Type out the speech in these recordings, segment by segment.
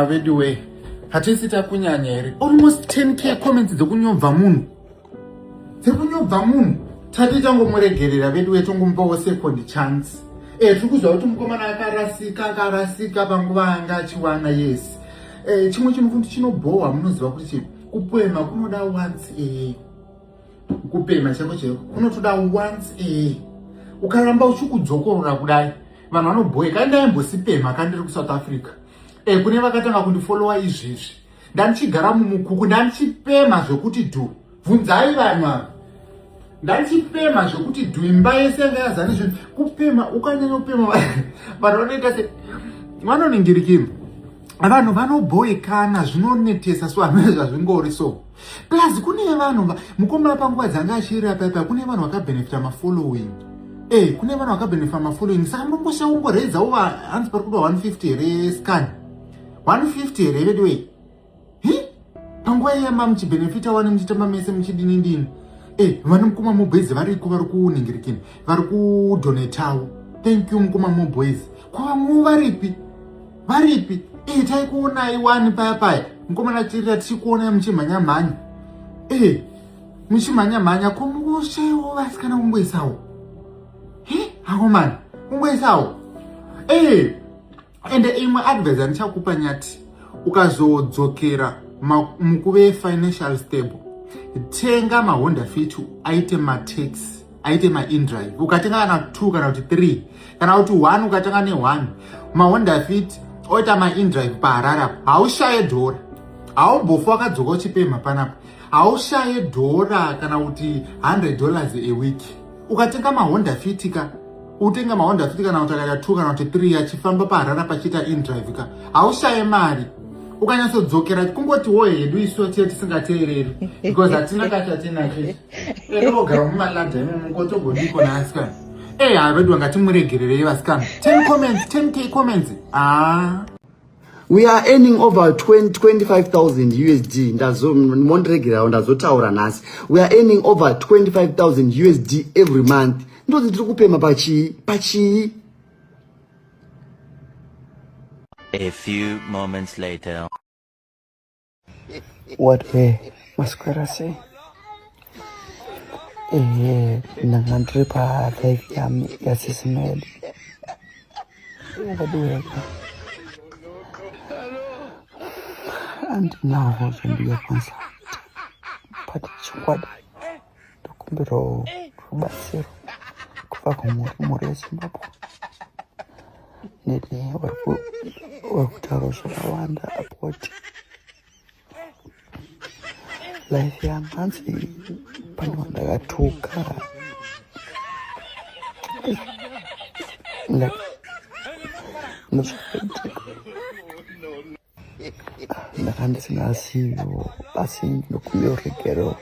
Veduwe. Hatisita kunyanyeri. Almost 10k comments dzekunyobva munhu. Dzekunyobva munhu. Tati tangomuregerera veduwe tongombawo second chance. Tikuzwa kuti mukomana akarasika panguva anga achiwana yes. Chimwe chinhu chinobhowa munoziva kuti kupema kunoda once kupema chako kunotoda once ukaramba uchikudzokorora kudai vanhu vanobhoeka ndaimbosipema kandiri kuSouth Africa kune vakatanga kundifollowa izvizvi ndandichigara mumukuku ndandichipema zvekuti dhu bvunzai vanhu ava ndandichipema zvekuti dhu imba yese yanga yazane zvinhu kupema ukanyanya kupema vanhu vanoita se vanoningirikira vanhu vanobhoekana zvinonetesa so hamene zvazvingori so plus kune vanhu mukomana panguva dzanga achiri apa kune vanhu vakabenefita mafollowing kune vanhu vakabenefita mafollowing saka mumboshaungoredzawo hanzi pari kuda 150 here scan 150 here vedway panguva iyama muchibenefita wani muchitamba mese muchidinindini vane mukoma moboys variko vari kuningirikini vari kudonetawo thank you mukoma moboys kwavamwe varipi taikuonai wani paya mukomana chirira tichikuonai muchimhanyamhanya muchimhanyamhanya komungoshewo vasikana kumboisawo hakomani kumboisawo ende imwe advice andichakupa nyati ukazodzokera mukuve financial stable tenga maHonda Fit aite mataxi aite maInDrive ukatenga kana 2 kana kuti 3 kana kuti 1 ukatenga ne1 maHonda Fit oita maInDrive paharara haushaye dhora haumbofa wakadzoka uchipema panapa haushaye dhora kana kuti $100 a week ukatenga maHonda Fit utenga maHonda Fit kana utakaita 2 kana kuti 3 achifamba paharara pachiita InDrive haushaye mari ukanyatsodzokera kungoti wo hedu isu tisingateereri because hatina kachatinake ogara mumaladha mungotogodiko naasikana havedu ngatimuregererei vasikana 10k comments we are earning over 25,000 USD mondiregerawo ndazotaura nhasi we are earning over 25,000 USD every month ndozi tiri kupema pachii A few moments later. What way? Masquera say? Nangantripa life yasismed. Overdo and now who's in the concert? But squad. Dokumbiro Rubasiro. Kufakumuri Zimbabwe. Nili wakutaro zvakawanda apoti life yangu hanzi pano ndakatuka ndakandisingasiyo basi ndokuyoregero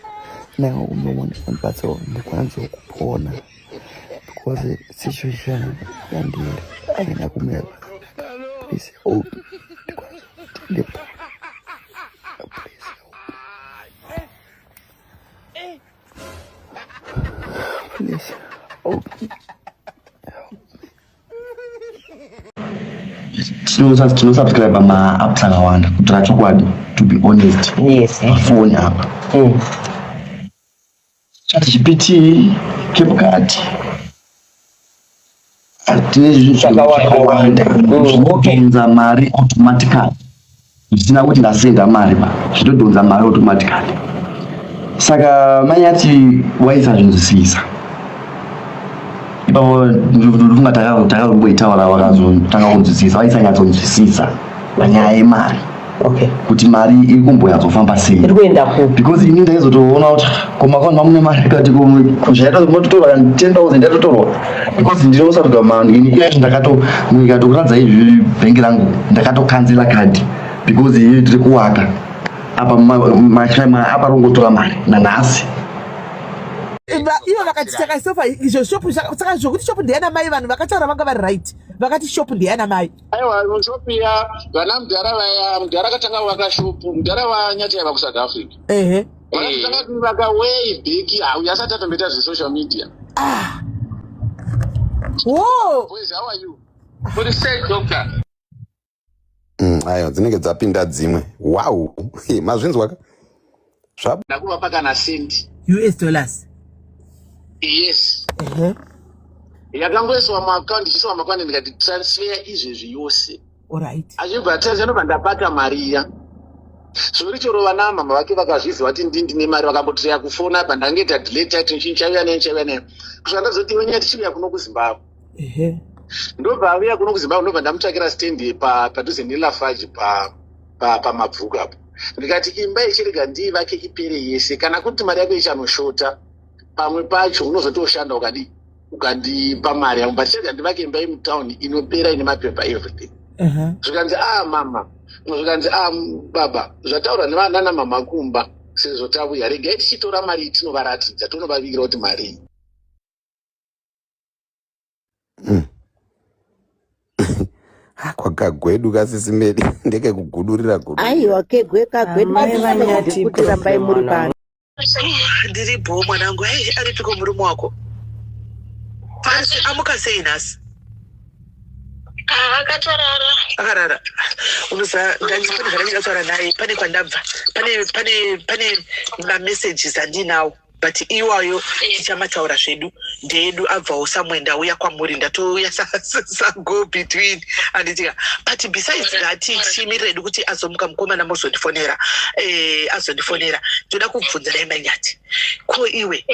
nanga unomonepatso ndikwanisa kupona because situation yandiri aina kumira. Please help me. Please help me. Please help me. Subscribe apps akawanda kutora chokwadi to be honest. Yes. Phone apa. ChatGPT CapCut. Zvinotonza mari automatically zvisina kuti ndasenda mari zvinotonza mari automatically saka manyati waisazvinzwisisa ipapo ndinofunga takamboitaura vakazotanga kunzwisisa waisanyatsonzwisisa panyaya yemari kuti mari iri kumboyatsofamba sei because ini ndaizotoona kuti kumakaunti mamune mari kati kuzvaitototora 10,000 yatotorwa because ndinosaruka mani ini ndakatokuradza izvi bhengi rangu ndakatokanzela kadhi because iyi tiri kuwaka apa rongotora mari nanhasi ivo vakatitaka sofa izvo shopu saka zvokuti shopu ndeyana mai vanhu vakataura vanga vari right vakati shopu ndeyana mai aiwa shopu ya vana mudhara vaya mudhara akatanga kuvaka shopu mudhara wanyati aiva kuSouth Africa vakatanga kuvaka way back yasati atomboita zvesocial media Whoa! Boys, how are you? For the sake, doctor. Ayo dzinenge dzapinda dzimwe. Wow. Mazvinzwa ka? Zvab. Ndakuva paka na cent. US dollars. Yes. Yakangoiswa mu account chiswa makwande ndikati transfer izvezvi yose. Alright. Achibva tazvino ndapata mari ya. Zvori choro vana mama vake vakazviziva kuti ndine mari vakambotoya kufona apa ndangeta delete tinchichauya nenchauya kusvika ndazoti wenyati chiuya kuno kuZimbabwe. Ndobva auya kuno kuZimbabwe ndobva ndamutsvakira stand padhuze neLafarge pamabvuku apo. Ndikati imba ichirega ndivake ipere yese kana kuti mari yako ichanoshota pamwe pacho unozotoshanda ukandipa mari yangu but chirega ndivake imba yemutown inopera ine mapepa everything. Zvikanzi mama zvikanzi baba zvataura nevana mama kumba sezvo tabuya regai tichitora mari tinovaratidza tonovavigira kuti mari kwakagwedu kasisimedi ndeke kugudurira gudu. Aiwa kegwe kagwedu kuti rambai muri bani. Ndiripo mwanangu aripiko murume wako. Pasi amuka sei nasi. Akarara. Unoza ndanzipani kana ndakataura naye pane kwandabva. Pane ma messages andinawo. But iwayo tichamataura zvedu ndeedu abvawo somewhere ndauya kwamuri ndatouya sa go between anditika but besides that timirira edu kuti azomuka mukomana mozondifonera azondifonera toda kubvunza naye Manyati ko iwe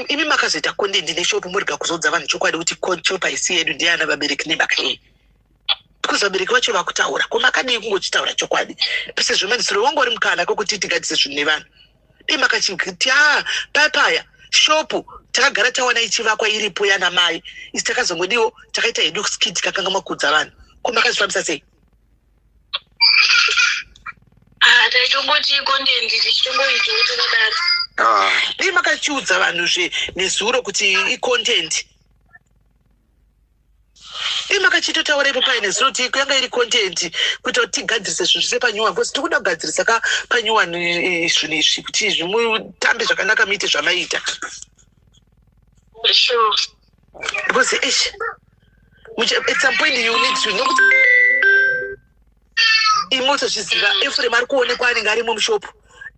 imi makazoita content neshopu muriga kuzodza vanhu chokwadi kuti chopa isi yedu ndiana vabereki nemakei because vabereki vacho vakutaura ko makadii kungochitaura chokwadi pese zvomandisiro wangu uri mukana kokuti tigadise zvinhu nevanhu imakachingiti papaya shopu takagara tawana ichivakwa iripo yana mai isi takazongodiwo takaita hedu skit kakanga makudza vanhu ko makazvifambisa sei? Taitongoti content tichongoita tokudaro. Dei makachiudza vanhu nezuro kuti icontent. Imakachitotaura ipo paine zuro kuti yanga iri content kuti tigadzirise zvinhu zvese panyuwa because tikuda kugadzirisa panyuwa zvinhu izvi kuti zvimutambe zvakanaka muite zvamaita. Sure. Because at some point you need to know imotozviziva Ephraim ari kuonekwa anenge arimo mushopu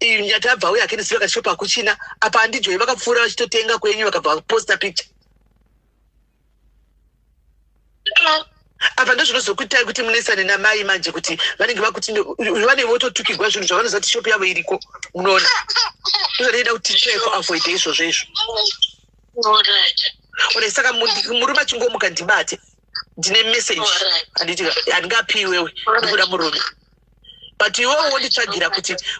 Nyati abva uya akendisiva kashopu hakuchina apa handijoi vakapfuura vachitotenga kwenyu vakabva vaposta picture apa ndozvinozokuitai kuti munesane namai manje kuti vanenge vakuti vane vototukirwa zvinhu zvavanoziva kuti shopu yavo iriko munoona ndozvanoida kuti try kuavoida izvozvo izvo. Ore saka murume achingomuka ndibate ndine message handingapi wewe ndikuda murume but iwewe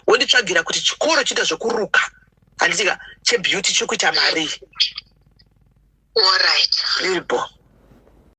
wonditsvagira kuti chikoro chiita zvokuruka handitika chebeauty chokuita mari. All right. Iripo.